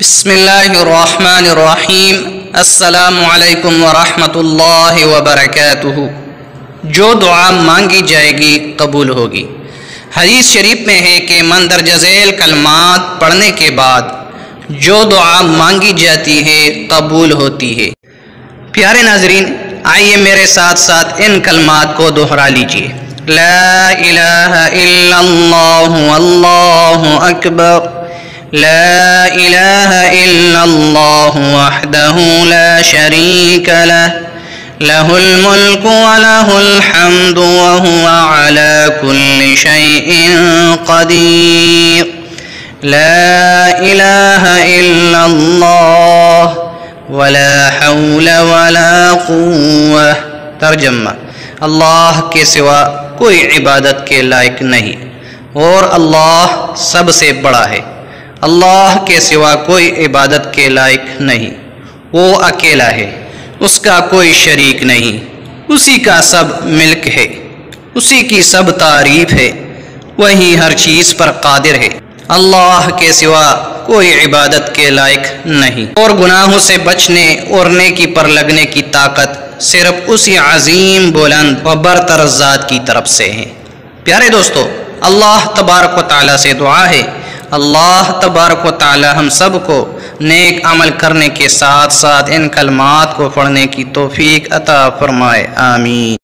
بسم اللہ الرحمن الرحیم۔ السلام علیکم ورحمۃ اللہ وبرکاتہ۔ جو دعا مانگی جائے گی قبول ہوگی۔ حدیث شریف میں ہے کہ مندرجہ ذیل کلمات پڑھنے کے بعد جو دعا مانگی جاتی ہے قبول ہوتی ہے۔ پیارے ناظرین، آئیے میرے ساتھ ساتھ ان کلمات کو دہرا لیجئے۔ لا الہ الا اللہ واللہ اکبر، لا الہ الا اللہ وحدہ لا شریک لہ، لہ الملک ولہ الحمد وہو علی کل شیء قدیر، لا الہ الا اللہ ولا حول ولا قوہ۔ ترجمہ: اللہ کے سوا کوئی عبادت کے لائق نہیں اور اللہ سب سے بڑا ہے۔ اللہ کے سوا کوئی عبادت کے لائق نہیں، وہ اکیلا ہے، اس کا کوئی شریک نہیں، اسی کا سب ملک ہے، اسی کی سب تعریف ہے، وہی ہر چیز پر قادر ہے۔ اللہ کے سوا کوئی عبادت کے لائق نہیں، اور گناہوں سے بچنے اور نیکی پر لگنے کی طاقت صرف اسی عظیم بلند و برتر ذات کی طرف سے ہے۔ پیارے دوستو، اللہ تبارک و تعالیٰ سے دعا ہے اللہ تبارک و تعالی ہم سب کو نیک عمل کرنے کے ساتھ ساتھ ان کلمات کو پڑھنے کی توفیق عطا فرمائے، آمین۔